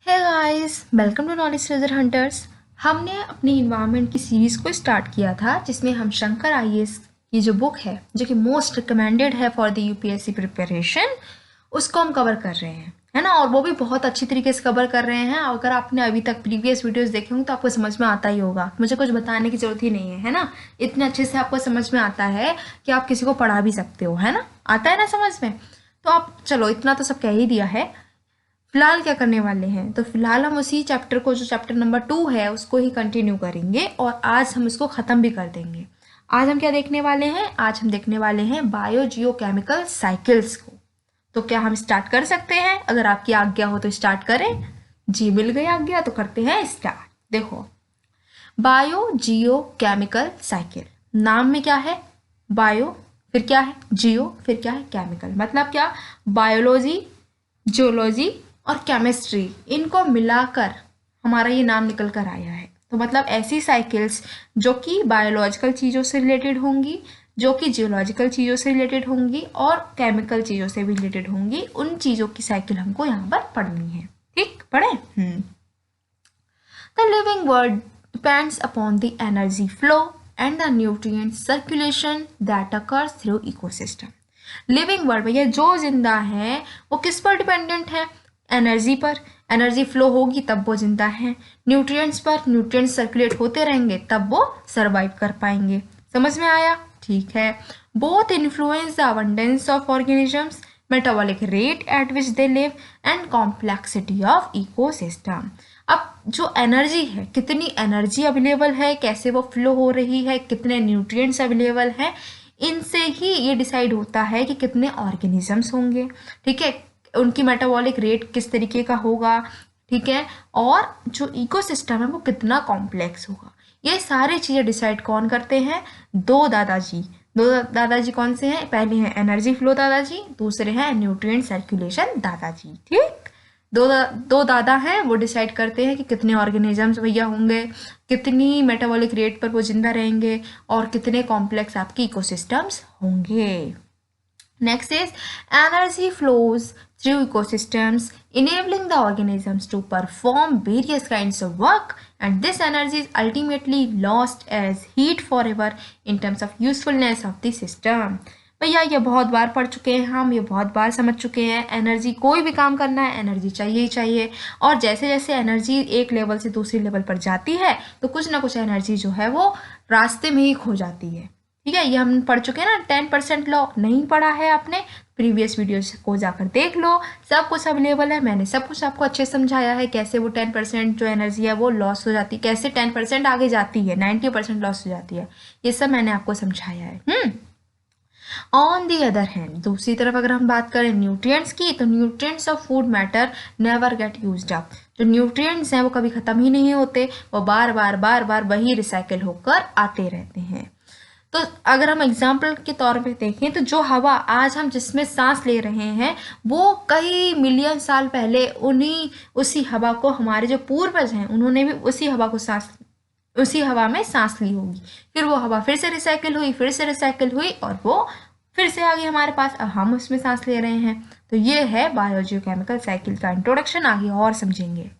Hey guys, welcome to knowledge treasure hunters. हमने अपनी environment की सीरीज़ को स्टार्ट किया था जिसमें हम शंकर आईएएस की जो बुक है जो कि मोस्ट रिकमेंडेड है फॉर द यूपीएससी प्रिपरेशन, उसको हम कवर कर रहे हैं, है ना। और वो भी बहुत अच्छी तरीके से कवर कर रहे हैं। अगर आपने अभी तक प्रीवियस वीडियोस देखे होंगे तो आपको समझ में आता ही होगा, मुझे कुछ बताने की ज़रूरत ही नहीं है ना। इतने अच्छे से आपको समझ में आता है कि आप किसी को पढ़ा भी सकते हो, है ना। आता है ना समझ में। तो आप चलो, इतना तो सब कह ही दिया है। फिलहाल क्या करने वाले हैं, तो फिलहाल हम उसी चैप्टर को, जो चैप्टर नंबर 2 है, उसको ही कंटिन्यू करेंगे और आज हम इसको ख़त्म भी कर देंगे। आज हम क्या देखने वाले हैं, आज हम देखने वाले हैं बायो जियोकेमिकल साइकिल्स को। तो क्या हम स्टार्ट कर सकते हैं? अगर आपकी आज्ञा हो तो स्टार्ट करें। जी, मिल गई आज्ञा, तो करते हैं स्टार्ट। देखो, बायो जियोकेमिकल साइकिल, नाम में क्या है? बायो, फिर क्या है जियो, फिर क्या है केमिकल। मतलब क्या? बायोलॉजी, जियोलॉजी और केमिस्ट्री, इनको मिलाकर हमारा ये नाम निकल कर आया है। तो मतलब ऐसी साइकिल्स जो कि बायोलॉजिकल चीज़ों से रिलेटेड होंगी, जो कि जियोलॉजिकल चीज़ों से रिलेटेड होंगी और केमिकल चीज़ों से भी रिलेटेड होंगी, उन चीज़ों की साइकिल हमको यहाँ पर पढ़नी है। ठीक, पढ़े। The living world depends upon the energy flow and the nutrient circulation that occurs through ecosystem. Living world में ये जो जिंदा है वो किस पर डिपेंडेंट है? एनर्जी पर। एनर्जी फ्लो होगी तब वो जिंदा है। न्यूट्रिएंट्स पर, न्यूट्रिएंट्स सर्कुलेट होते रहेंगे तब वो सर्वाइव कर पाएंगे। समझ में आया? ठीक है। Both influence the abundance of organisms, metabolic rate at which they live and complexity of ecosystem. अब जो एनर्जी है, कितनी एनर्जी अवेलेबल है, कैसे वो फ्लो हो रही है, कितने न्यूट्रिएंट्स अवेलेबल हैं, इनसे ही ये डिसाइड होता है कि कितने ऑर्गेनिजम्स होंगे। ठीक है, उनकी मेटाबॉलिक रेट किस तरीके का होगा, ठीक है, और जो इकोसिस्टम है वो कितना कॉम्प्लेक्स होगा। ये सारी चीज़ें डिसाइड कौन करते हैं? दो दादाजी। दो दादाजी कौन से हैं? पहले हैं एनर्जी फ्लो दादाजी, दूसरे हैं न्यूट्रिएंट सर्कुलेशन दादाजी। ठीक, दो दादा हैं, वो डिसाइड करते हैं कि कितने ऑर्गेनिजम्स भैया होंगे, कितनी मेटाबॉलिक रेट पर वो जिंदा रहेंगे और कितने कॉम्प्लेक्स आपके इकोसिस्टम्स होंगे। Next is energy flows through ecosystems, enabling the organisms to perform various kinds of work, and this energy is ultimately lost as heat forever in terms of usefulness of the system. भैया ये बहुत बार पढ़ चुके हैं हम, ये बहुत बार समझ चुके हैं। एनर्जी, कोई भी काम करना है एनर्जी चाहिए ही चाहिए, और जैसे जैसे एनर्जी एक लेवल से दूसरी लेवल पर जाती है तो कुछ ना कुछ एनर्जी जो है वो रास्ते में ही खो जाती है। ठीक है, ये हम पढ़ चुके हैं ना। 10% लॉ नहीं पढ़ा है आपने, प्रीवियस वीडियोस को जाकर देख लो, सब कुछ अवेलेबल है। मैंने सब कुछ आपको अच्छे से समझाया है, कैसे वो 10% जो एनर्जी है वो लॉस हो जाती है, कैसे 10% आगे जाती है, 90% लॉस हो जाती है, ये सब मैंने आपको समझाया है। ऑन दी अदर हैंड, दूसरी तरफ अगर हम बात करें न्यूट्रिएंट्स की, तो nutrients of food matter never get used up. जो न्यूट्रिएंट्स हैं वो कभी ख़त्म ही नहीं होते, वो बार बार वही रिसाइकिल होकर आते रहते हैं। तो अगर हम एग्जाम्पल के तौर पे देखें तो जो हवा आज हम जिसमें सांस ले रहे हैं वो कई मिलियन साल पहले उसी हवा को हमारे जो पूर्वज हैं उन्होंने भी उसी हवा में सांस ली होगी। फिर वो हवा फिर से रिसाइकिल हुई, फिर से रिसाइकिल हुई और वो फिर से आ गई हमारे पास, अब हम उसमें सांस ले रहे हैं। तो ये है बायोजियोकेमिकल साइकिल का इंट्रोडक्शन। आगे और समझेंगे।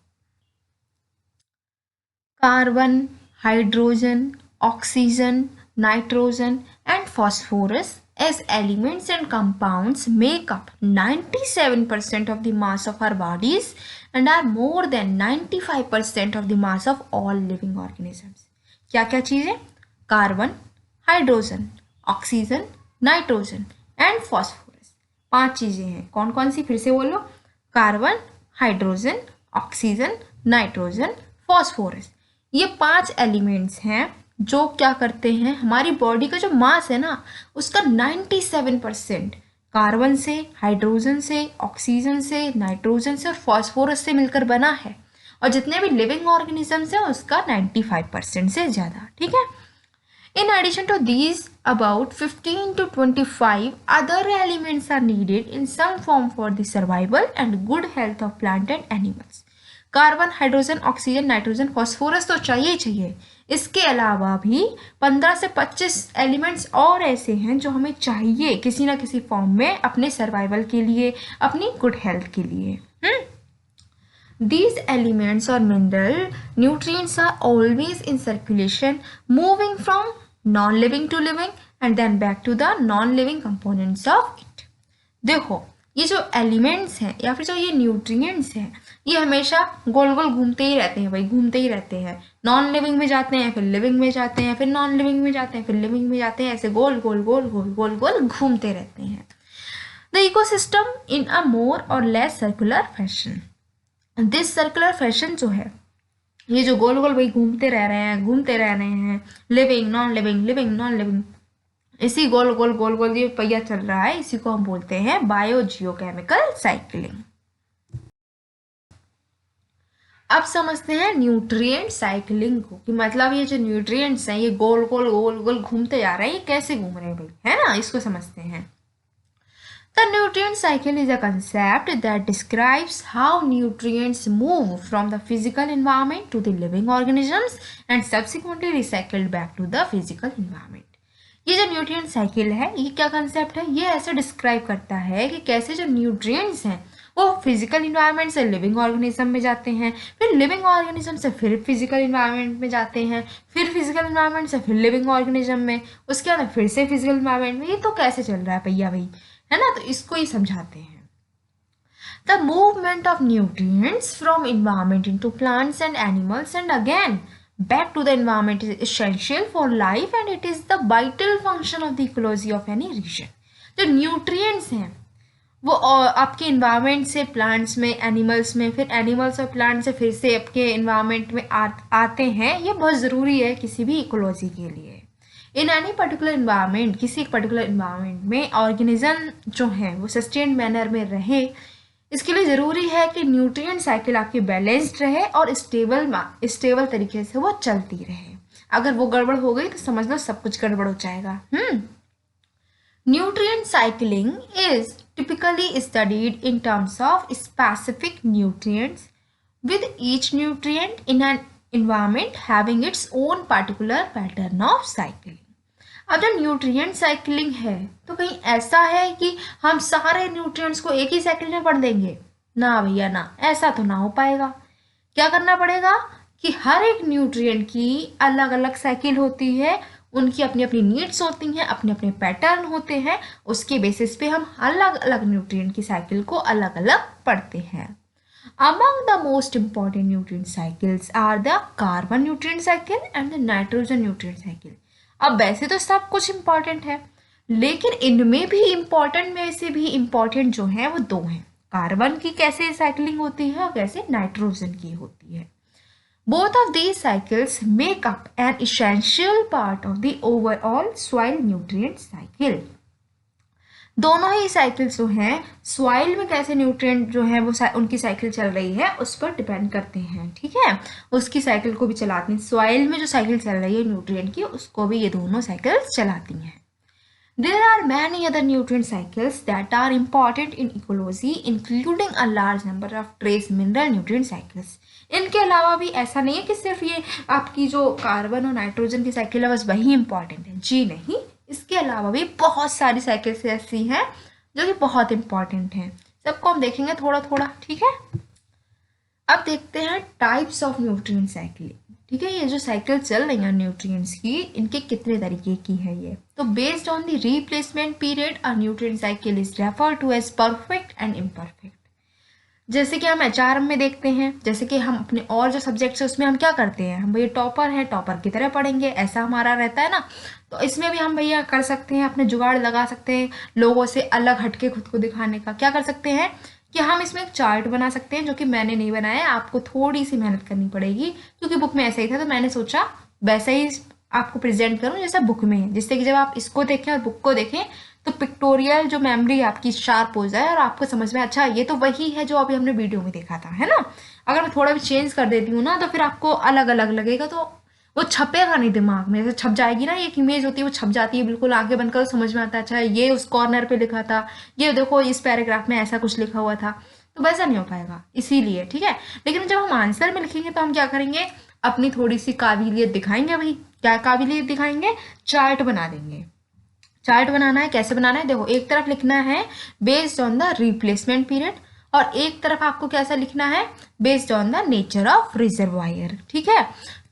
Carbon, hydrogen, oxygen, nitrogen and phosphorus as elements and compounds make up 97% of the mass of our bodies and are more than 95% of the mass of all living organisms. क्या क्या चीज़ें? Carbon, hydrogen, oxygen, nitrogen and phosphorus. 5 चीज़ें हैं। कौन कौन सी? फिर से बोलो। Carbon, hydrogen, oxygen, nitrogen, phosphorus. ये 5 एलिमेंट्स हैं जो क्या करते हैं, हमारी बॉडी का जो मास है ना उसका 97% कार्बन से, हाइड्रोजन से, ऑक्सीजन से, नाइट्रोजन से और फॉस्फोरस से मिलकर बना है। और जितने भी लिविंग ऑर्गेनिजम्स हैं उसका 95% से ज़्यादा। ठीक है। In addition to these, about 15 to 25 other elements are needed in some form for the survival and good health of plant and animals. Carbon, hydrogen, oxygen, nitrogen, phosphorus तो चाहिए ही चाहिए। इसके अलावा भी 15 से 25 एलिमेंट्स और ऐसे हैं जो हमें चाहिए किसी ना किसी फॉर्म में अपने सर्वाइवल के लिए, अपनी गुड हेल्थ के लिए। These elements or mineral nutrients are always in circulation, moving from non-living to living and then back to the non-living components of it. देखो ये जो एलिमेंट्स हैं या फिर जो ये न्यूट्रिएंट्स हैं ये हमेशा गोल गोल घूमते ही रहते हैं भाई, घूमते ही रहते हैं। नॉन लिविंग में जाते हैं, फिर लिविंग में जाते हैं, फिर नॉन लिविंग में जाते हैं, फिर लिविंग में जाते हैं, ऐसे गोल गोल गोल गोल गोल गोल घूमते रहते हैं। द इकोसिस्टम इन अ मोर और less circular fashion. This circular fashion जो है ये जो गोल गोल भाई घूमते रह रहे हैं, घूमते रह रहे हैं, living non living, living non living, इसी गोल गोल गोल गोल ये पहिया चल रहा है, इसी को हम बोलते हैं बायोजियोकेमिकल साइकिलिंग। अब समझते हैं न्यूट्रिएंट साइकिलिंग को, कि मतलब ये जो न्यूट्रिएंट्स हैं ये गोल गोल गोल गोल घूमते जा रहे हैं, ये कैसे घूम रहे हैं भाई, है ना, इसको समझते हैं। The nutrient cycle is a concept that describes how nutrients move from the physical environment to the living organisms and subsequently recycled back to the physical environment. ये जो न्यूट्रिएंट साइकिल है ये क्या कंसेप्ट है, ये ऐसे डिस्क्राइब करता है कि कैसे जो न्यूट्रिएंट्स हैं वो फिजिकल इन्वायरमेंट से लिविंग ऑर्गेनिज्म में जाते हैं, फिर लिविंग ऑर्गेनिज्म से फिर फिजिकल इन्वायरमेंट में जाते हैं, फिर फिजिकल इन्वायरमेंट से फिर लिविंग ऑर्गेनिज्म में, उसके बाद फिर से फिजिकल इन्वायरमेंट में। ये तो कैसे चल रहा है भैया भाई, है ना, तो इसको ही समझाते हैं। The movement of nutrients from environment into plants and animals and again back to the environment is essential for life and it is the vital function of the ecology of any region. जो nutrients हैं वो आपके environment से plants में, animals में, फिर animals और plants से फिर से आपके environment में आते हैं, ये बहुत ज़रूरी है किसी भी ecology के लिए। In any particular environment, किसी एक particular environment में organism जो है वो sustained manner में रहे, इसके लिए ज़रूरी है कि न्यूट्रिएंट साइकिल आपकी बैलेंस्ड रहे और स्टेबल तरीके से वो चलती रहे। अगर वो गड़बड़ हो गई तो समझ लो सब कुछ गड़बड़ हो जाएगा। Nutrient cycling is typically studied in terms of specific nutrients with each nutrient in an environment having its own particular pattern of cycling. अब जब न्यूट्रिएंट साइकिलिंग है तो कहीं ऐसा है कि हम सारे न्यूट्रिएंट्स को एक ही साइकिल में पढ़ देंगे? ना भैया ना, ऐसा तो ना हो पाएगा। क्या करना पड़ेगा कि हर एक न्यूट्रिएंट की अलग अलग साइकिल होती है, उनकी अपनी अपनी नीड्स होती हैं, अपने अपने पैटर्न होते हैं, उसके बेसिस पे हम अलग अलग न्यूट्रिएंट की साइकिल को अलग अलग पढ़ते हैं। Among the most important nutrient cycles are the carbon nutrient cycle and the nitrogen nutrient cycle. अब वैसे तो सब कुछ इम्पॉर्टेंट है, लेकिन इनमें भी इम्पॉर्टेंट में से भी इम्पॉर्टेंट जो है वो दो हैं। कार्बन की कैसे साइकिलिंग होती है और कैसे नाइट्रोजन की होती है। Both of these cycles make up an essential part of the overall soil nutrient cycle. दोनों ही साइकिल्स जो हैं सॉइल में कैसे न्यूट्रिएंट जो है वो उनकी साइकिल चल रही है उस पर डिपेंड करते हैं, ठीक है, उसकी साइकिल को भी चलाती हैं। सॉइल में जो साइकिल चल रही है न्यूट्रिएंट की उसको भी ये दोनों साइकिल्स चलाती हैं। There are many other nutrient cycles that are important in ecology including a large number of trace mineral nutrient cycles. इनके अलावा भी ऐसा नहीं है कि सिर्फ ये आपकी जो कार्बन और नाइट्रोजन की साइकिल है बस वही इंपॉर्टेंट है, जी नहीं, इसके अलावा भी बहुत सारी साइकिल्स ऐसी हैं जो कि बहुत इंपॉर्टेंट हैं। सबको हम देखेंगे थोड़ा थोड़ा, ठीक है। अब देखते हैं टाइप्स ऑफ न्यूट्रिएंट साइकिलिंग, ठीक है। ये जो साइकिल चल रही है न्यूट्रिएंट्स की, इनके कितने तरीके की है ये, तो based on the replacement period a nutrient cycle is referred to as perfect and imperfect. जैसे कि हम एचआर में देखते हैं, जैसे कि हम अपने और जो सब्जेक्ट्स है उसमें हम क्या करते हैं, हम भैया टॉपर हैं, टॉपर की तरह पढ़ेंगे, ऐसा हमारा रहता है ना। तो इसमें भी हम भैया कर सकते हैं, अपने जुगाड़ लगा सकते हैं लोगों से अलग हटके खुद को दिखाने का। क्या कर सकते हैं कि हम इसमें एक चार्ट बना सकते हैं, जो कि मैंने नहीं बनाया, आपको थोड़ी सी मेहनत करनी पड़ेगी क्योंकि बुक में ऐसा ही था, तो मैंने सोचा वैसा ही आपको प्रेजेंट करूँ जैसा बुक में है, जिससे कि जब आप इसको देखें और बुक को देखें तो पिक्टोरियल जो मेमोरी आपकी शार्प हो जाए और आपको समझ में अच्छा ये तो वही है जो अभी हमने वीडियो में देखा था, है ना। अगर मैं थोड़ा भी चेंज कर देती हूँ ना तो फिर आपको अलग अलग लगेगा, तो वो छपेगा नहीं दिमाग में। जैसे छप जाएगी ना, एक इमेज होती है वो छप जाती है, बिल्कुल आंखें बंद करो समझ में आता है अच्छा ये उस कॉर्नर पे लिखा था, ये देखो इस पैराग्राफ में ऐसा कुछ लिखा हुआ था, तो वैसा नहीं हो पाएगा इसीलिए, ठीक है। लेकिन जब हम आंसर में लिखेंगे तो हम क्या करेंगे, अपनी थोड़ी सी काबिलियत दिखाएंगे। भाई क्या काबिलियत दिखाएंगे, चार्ट बना देंगे। चार्ट बनाना है, कैसे बनाना है, देखो एक तरफ लिखना है based on the replacement period और एक तरफ आपको कैसा लिखना है, based on the nature of reservoir, ठीक है।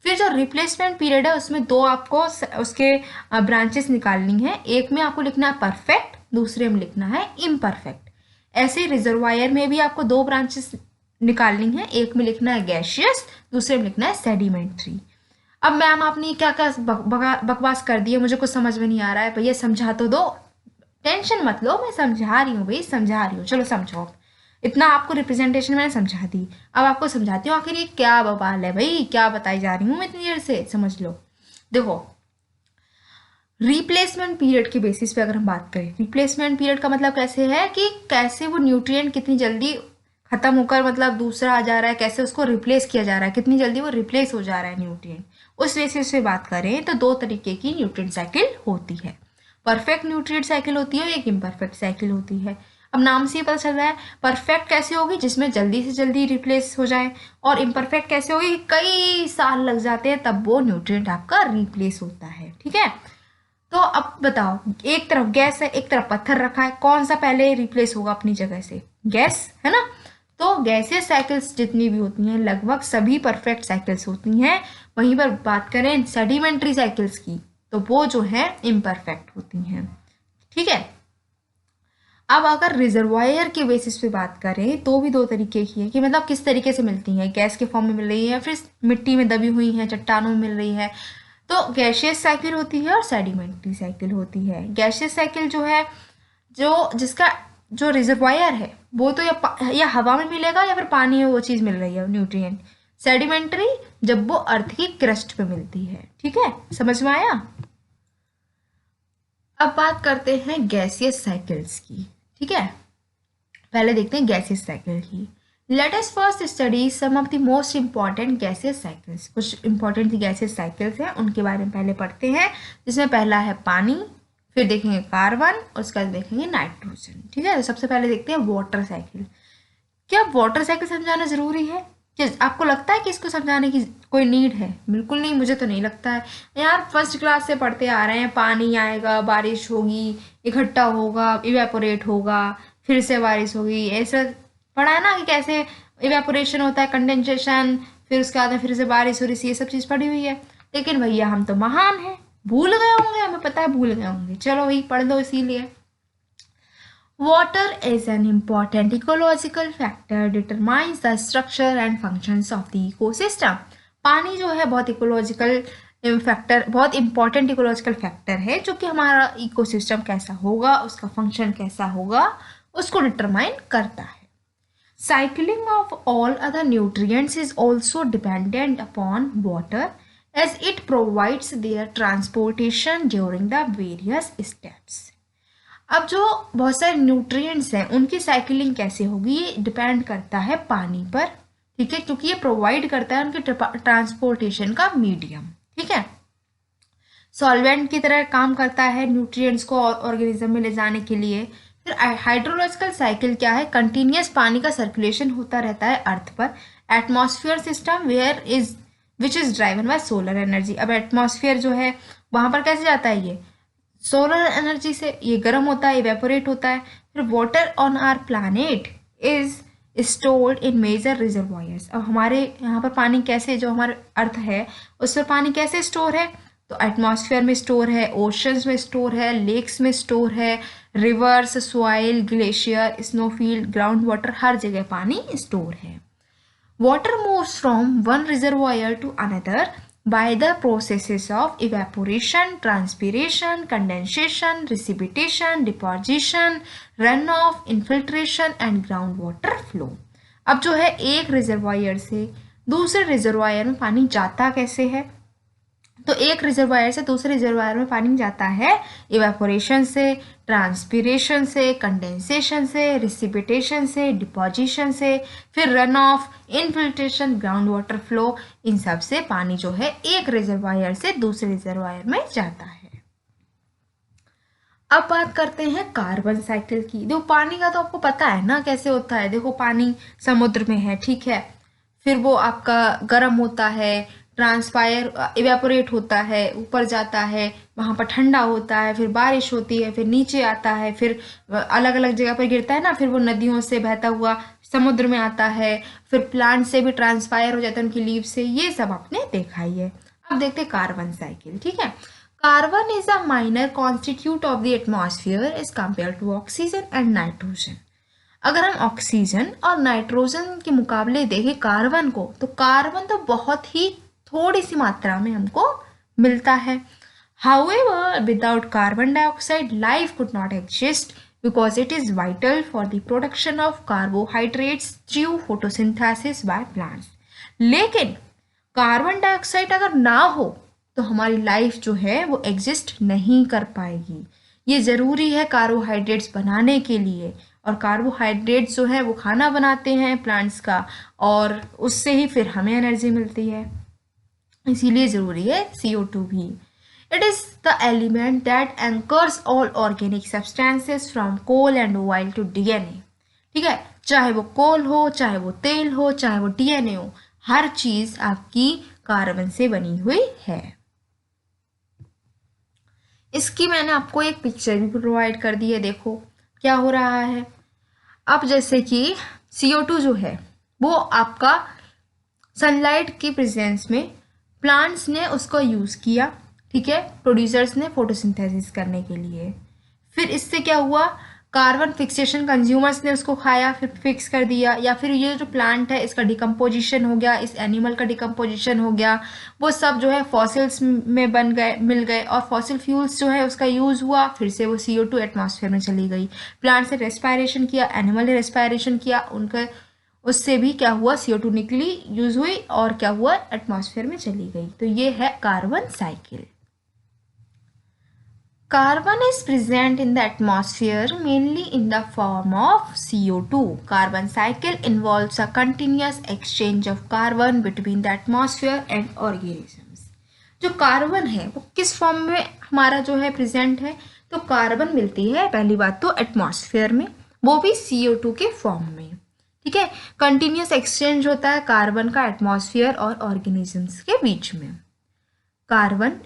फिर जो रिप्लेसमेंट पीरियड है उसमें दो आपको उसके ब्रांचेस निकालनी है, एक में आपको लिखना है परफेक्ट, दूसरे में लिखना है इम्परफेक्ट। ऐसे ही रिजर्वायर में भी आपको दो ब्रांचेस निकालनी है, एक में लिखना है गैशियस, दूसरे में लिखना है सेडिमेंट्री। अब मैम आपने क्या क्या बकवास कर दी है, मुझे कुछ समझ में नहीं आ रहा है, भैया समझा तो दो। टेंशन मत लो, मैं समझा रही हूँ भाई, समझा रही हूँ, चलो समझो। इतना आपको रिप्रेजेंटेशन मैंने समझा दी, अब आपको समझाती हूँ आखिर ये क्या बवाल है भाई, क्या बताई जा रही हूँ मैं इतनी देर से, समझ लो। देखो, रिप्लेसमेंट पीरियड के बेसिस पे अगर हम बात करें, रिप्लेसमेंट पीरियड का मतलब कैसे है कि कैसे वो न्यूट्रिएंट कितनी जल्दी खत्म होकर मतलब दूसरा आ जा रहा है, कैसे उसको रिप्लेस किया जा रहा है, कितनी जल्दी वो रिप्लेस हो जा रहा है न्यूट्रिएंट, उस बेसिस पे बात करें तो दो तरीके की न्यूट्रिएंट साइकिल होती है। परफेक्ट न्यूट्रिएंट साइकिल होती है और एक इम्परफेक्ट साइकिल होती है। अब नाम से ही पता चल रहा है परफेक्ट कैसे होगी, जिसमें जल्दी से जल्दी रिप्लेस हो जाए, और इम्परफेक्ट कैसे होगी, कई साल लग जाते हैं तब वो न्यूट्रिएंट आपका रिप्लेस होता है, ठीक है। तो अब बताओ, एक तरफ गैस है, एक तरफ पत्थर रखा है, कौन सा पहले रिप्लेस होगा अपनी जगह से, गैस है ना। तो गैसियस साइकिल्स जितनी भी होती हैं लगभग सभी परफेक्ट साइकिल्स होती हैं। वहीं पर बात करें सेडिमेंट्री साइकिल्स की तो वो जो है इम्परफेक्ट होती हैं, ठीक है। अब अगर रिजर्वायर के बेसिस पे बात करें तो भी दो तरीके की है कि मतलब किस तरीके से मिलती हैं, गैस के फॉर्म में मिल रही है, फिर मिट्टी में दबी हुई हैं, चट्टानों में मिल रही है। तो गैशियस साइकिल होती है और सेडिमेंट्री साइकिल होती है। गैशियस साइकिल जो है, जो जिसका जो रिजर्वायर है वो तो या हवा में मिलेगा या फिर पानी में वो चीज़ मिल रही है न्यूट्रिएंट। सेडिमेंट्री जब वो अर्थ की क्रस्ट पे मिलती है, ठीक है, समझ में आया। अब बात करते हैं गैसियस साइकिल्स की, ठीक है। पहले देखते हैं गैसियस साइकिल की। Let us first study some of the most important gaseous cycles. कुछ इंपॉर्टेंट गैसियस साइकिल्स हैं, उनके बारे में पहले पढ़ते हैं, जिसमें पहला है पानी, फिर देखेंगे कार्बन, उसके बाद देखेंगे नाइट्रोजन, ठीक है। तो सबसे पहले देखते हैं वाटर साइकिल। क्या वाटर साइकिल समझाना जरूरी है? क्या आपको लगता है कि इसको समझाने की कोई नीड है? बिल्कुल नहीं, मुझे तो नहीं लगता है यार। फर्स्ट क्लास से पढ़ते आ रहे हैं, पानी आएगा, बारिश होगी, इकट्ठा होगा, इवेपोरेट होगा, फिर से बारिश होगी, ऐसा पढ़ा है ना कि कैसे इवेपोरेशन होता है, कंडेंसेशन, फिर उसके बाद में फिर से बारिश हो रही है, ये सब चीज़ पढ़ी हुई है। लेकिन भैया हम तो महान हैं, भूल गए होंगे, हमें पता है भूल गए होंगे, चलो वही पढ़ लो इसीलिए। Water is an important ecological factor determines the structure and functions of the ecosystem. पानी जो है बहुत इकोलॉजिकल फैक्टर, बहुत इंपॉर्टेंट इकोलॉजिकल फैक्टर है, जो कि हमारा इकोसिस्टम कैसा होगा, उसका फंक्शन कैसा होगा, उसको डिटरमाइन करता है। Cycling of all other nutrients is also dependent upon water as it provides their transportation during the various steps. अब जो बहुत सारे न्यूट्रिएंट्स हैं उनकी साइकिलिंग कैसे होगी, ये डिपेंड करता है पानी पर, ठीक है, क्योंकि ये प्रोवाइड करता है उनके ट्रांसपोर्टेशन का मीडियम, ठीक है। सॉल्वेंट की तरह काम करता है न्यूट्रिएंट्स को ऑर्गेनिज्म में ले जाने के लिए। फिर हाइड्रोलॉजिकल साइकिल क्या है, कंटिन्यूस पानी का सर्कुलेशन होता रहता है अर्थ पर। Atmosphere system which is driven by solar energy. अब एटमॉस्फेयर जो है वहां पर कैसे जाता है, ये सोलर एनर्जी से, ये गर्म होता है, इवेपोरेट होता है। फिर water on our planet is stored in major reservoirs. अब हमारे यहाँ पर पानी कैसे, जो हमारे अर्थ है उस पर पानी कैसे स्टोर है, तो एटमॉस्फेयर में स्टोर है, ओशंस में स्टोर है, लेक्स में स्टोर है, rivers, soil, glacier, snowfield, groundwater, हर जगह पानी स्टोर है। Water moves from one reservoir to another by the processes of evaporation, transpiration, condensation, precipitation, deposition, runoff, infiltration and groundwater flow. अब जो है एक रिजर्वायर से दूसरे रिजर्वायर में पानी जाता कैसे है, तो एक रिजर्वायर से दूसरे रिजर्वायर में पानी जाता है इवेपोरेशन से, ट्रांसपिरेशन से, कंडेंसेशन से, रिसिपिटेशन से, डिपोजिशन से, फिर runoff, infiltration, groundwater flow, इन सब से पानी जो है एक रिजर्वायर से दूसरे रिजर्वायर में जाता है। अब बात करते हैं कार्बन साइकिल की। देखो पानी का तो आपको पता है ना कैसे होता है, देखो पानी समुद्र में है, ठीक है, फिर वो आपका गर्म होता है, ट्रांसपायर इवेपोरेट होता है, ऊपर जाता है, वहाँ पर ठंडा होता है, फिर बारिश होती है, फिर नीचे आता है, फिर अलग अलग जगह पर गिरता है ना, फिर वो नदियों से बहता हुआ समुद्र में आता है, फिर प्लांट से भी ट्रांसफायर हो जाता है उनकी लीव से, ये सब आपने देखा ही है। अब देखते हैं कार्बन साइकिल, ठीक है। Carbon is a minor constitute of the atmosphere as compare to oxygen and nitrogen. अगर हम ऑक्सीजन और नाइट्रोजन के मुकाबले देखें कार्बन को, तो कार्बन तो बहुत ही थोड़ी सी मात्रा में हमको मिलता है। However, without carbon dioxide, life could not exist because it is vital for the production of carbohydrates through photosynthesis by plants. लेकिन कार्बन डाइऑक्साइड अगर ना हो तो हमारी लाइफ जो है वो एग्जिस्ट नहीं कर पाएगी। ये ज़रूरी है कार्बोहाइड्रेट्स बनाने के लिए, और कार्बोहाइड्रेट्स जो है वो खाना बनाते हैं प्लांट्स का, और उससे ही फिर हमें एनर्जी मिलती है, इसीलिए ज़रूरी है CO2 भी। It is the element that anchors all organic substances from coal and oil to DNA. ठीक है, चाहे वो कोल हो, चाहे वो तेल हो, चाहे वो DNA हो, हर चीज आपकी कार्बन से बनी हुई है। इसकी मैंने आपको एक पिक्चर भी प्रोवाइड कर दी है, देखो क्या हो रहा है। अब जैसे कि CO2 जो है वो आपका सनलाइट की प्रेजेंस में प्लांट्स ने उसको यूज़ किया, ठीक है, प्रोड्यूसर्स ने फोटोसिंथेसिस करने के लिए। फिर इससे क्या हुआ, कार्बन फिक्सेशन कंज्यूमर्स ने उसको खाया, फिर फिक्स कर दिया, या फिर ये जो प्लांट है इसका डिकम्पोजिशन हो गया, इस एनिमल का डिकम्पोजिशन हो गया, वो सब जो है फॉसिल्स में बन गए, मिल गए, और फॉसिल फ्यूल्स जो है उसका यूज़ हुआ, फिर से वो CO2 एटमॉस्फेयर में चली गई। प्लांट से रेस्पायरेशन किया, एनिमल ने रेस्पायरेशन किया, उनका उससे भी क्या हुआ, CO2 निकली, यूज़ हुई, और क्या हुआ, एटमॉस्फेयर में चली गई। तो ये है carbon cycle. Carbon is present in the atmosphere mainly in the form of CO2. Carbon cycle involves a continuous exchange of carbon between the atmosphere and organisms. जो कार्बन है वो किस फॉर्म में हमारा जो है प्रेजेंट है, तो कार्बन मिलती है पहली बात तो एटमॉस्फेयर में, वो भी CO2 के फॉर्म में, ठीक है। कंटिन्यूस एक्सचेंज होता है कार्बन का एटमॉस्फेयर और ऑर्गेनिजम्स के बीच में। Carbon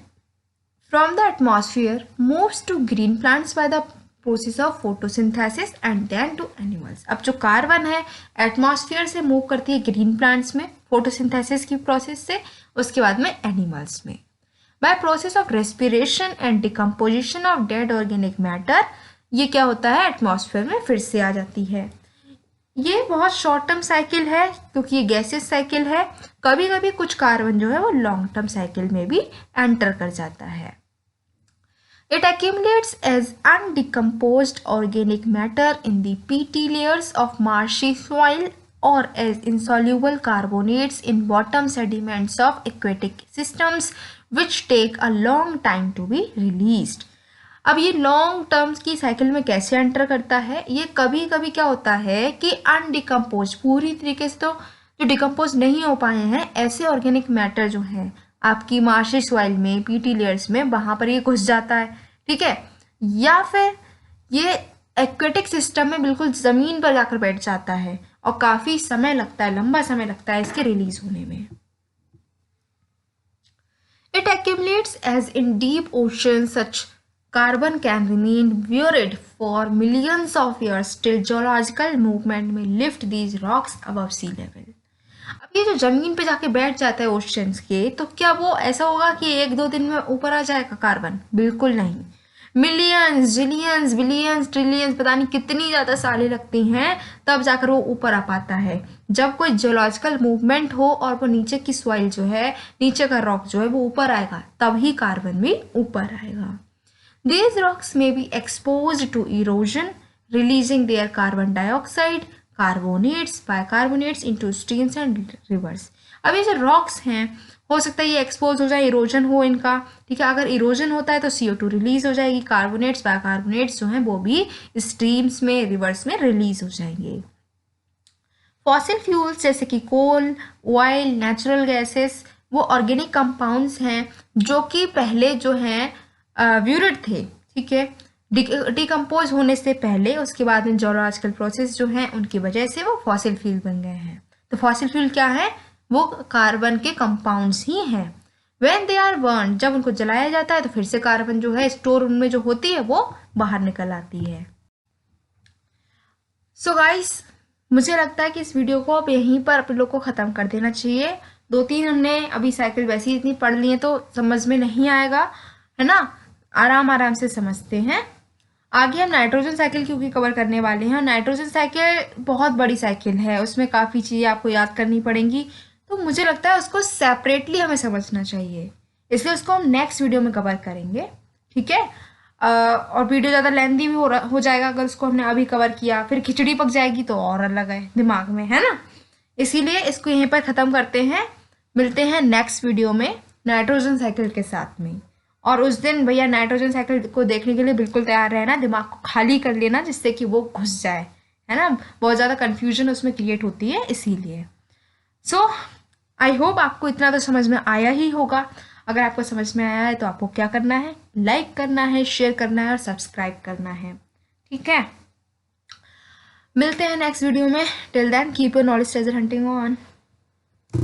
from the atmosphere moves to green plants by the process of photosynthesis and then to animals. अब जो कार्बन है एटमॉस्फेयर से मूव करती है ग्रीन प्लांट्स में फोटोसिंथेसिस की प्रोसेस से, उसके बाद में एनिमल्स में। By process of respiration and decomposition of dead organic matter, ये क्या होता है, एटमॉस्फेयर में फिर से आ जाती है। ये बहुत शॉर्ट टर्म साइकिल है क्योंकि ये गैसेस साइकिल है। कभी कभी कुछ कार्बन जो है वो लॉन्ग टर्म साइकिल में भी एंटर कर जाता है। It accumulates as undecomposed organic matter in the peaty layers of marshy soil or as insoluble carbonates in bottom sediments of aquatic systems which take a long time to be released. अब ये long terms की cycle में कैसे enter करता है, ये कभी कभी क्या होता है कि अनडिकम्पोज, पूरी तरीके से तो जो डिकम्पोज नहीं हो पाए हैं ऐसे ऑर्गेनिक मैटर जो है आपकी मार्शी सॉइल में, पीटी लेयर्स में, वहाँ पर ये घुस जाता है, ठीक है, या फिर ये एक्वेटिक सिस्टम में बिल्कुल ज़मीन पर जाकर बैठ जाता है और काफ़ी समय लगता है, लंबा समय लगता है इसके रिलीज होने में। It accumulates as in deep oceans such carbon can remain buried for millions of years till geological movement may lift these rocks above sea level. अब ये जो जमीन पे जाके बैठ जाता है ओशंस के, तो क्या वो ऐसा होगा कि एक दो दिन में ऊपर आ जाएगा कार्बन? बिल्कुल नहीं। मिलियंस, जिलियंस, बिलियंस, ट्रिलियंस, पता नहीं कितनी ज़्यादा सालें लगती हैं तब जाकर वो ऊपर आ पाता है। जब कोई जियोलॉजिकल मूवमेंट हो और वो नीचे की सॉइल जो है, नीचे का रॉक जो है वो ऊपर आएगा, तभी कार्बन भी ऊपर आएगा। These rocks may be exposed to erosion, releasing their carbon dioxide, carbonates, bicarbonates into streams and rivers. अब ये जो रॉक्स हैं हो सकता है ये एक्सपोज हो जाए, इरोजन हो इनका, ठीक है। अगर इरोजन होता है तो CO2 रिलीज हो जाएगी, कार्बोनेट्स, बाइकार्बोनेट्स जो हैं वो भी स्ट्रीम्स में, रिवर्स में रिलीज हो जाएंगे। फॉसिल फ्यूल्स जैसे कि कोल, ऑयल, नेचुरल गैसेस, वो ऑर्गेनिक कंपाउंड्स हैं जो कि पहले जो हैं व्यूरिड थे, ठीक है, डिकम्पोज होने से पहले, उसके बाद में जियोलॉजिकल प्रोसेस जो हैं उनकी वजह से वो फॉसिल फ्यूल बन गए हैं। तो फॉसिल फ्यूल क्या है, वो कार्बन के कंपाउंड्स ही हैं। व्हेन दे आर बर्न, जब उनको जलाया जाता है तो फिर से कार्बन जो है स्टोर उनमें जो होती है वो बाहर निकल आती है। सो गाइस, मुझे लगता है कि इस वीडियो को अब यहीं पर अपने लोग को ख़त्म कर देना चाहिए। 2-3 हमने अभी साइकिल वैसे ही इतनी पढ़ ली है तो समझ में नहीं आएगा, है ना। आराम आराम से समझते हैं। आगे हम नाइट्रोजन साइकिल क्योंकि कवर करने वाले हैं। नाइट्रोजन साइकिल बहुत बड़ी साइकिल है, उसमें काफ़ी चीज़ें आपको याद करनी पड़ेंगी, तो मुझे लगता है उसको सेपरेटली हमें समझना चाहिए, इसलिए उसको हम नेक्स्ट वीडियो में कवर करेंगे, ठीक है। और वीडियो ज़्यादा लेंदी भी हो जाएगा अगर उसको हमने अभी कवर किया, फिर खिचड़ी पक जाएगी तो और अलग है दिमाग में, है ना। इसीलिए इसको यहीं पर ख़त्म करते हैं। मिलते हैं नेक्स्ट वीडियो में नाइट्रोजन साइकिल के साथ में। और उस दिन भैया नाइट्रोजन साइकिल को देखने के लिए बिल्कुल तैयार रहना, दिमाग को खाली कर लेना जिससे कि वो घुस जाए, है ना। बहुत ज़्यादा कन्फ्यूजन उसमें क्रिएट होती है इसीलिए। सो आई होप आपको इतना तो समझ में आया ही होगा। अगर आपको समझ में आया है तो आपको क्या करना है, लाइक करना है, शेयर करना है और सब्सक्राइब करना है, ठीक है। मिलते हैं नेक्स्ट वीडियो में। Till then keep your knowledge treasure hunting on.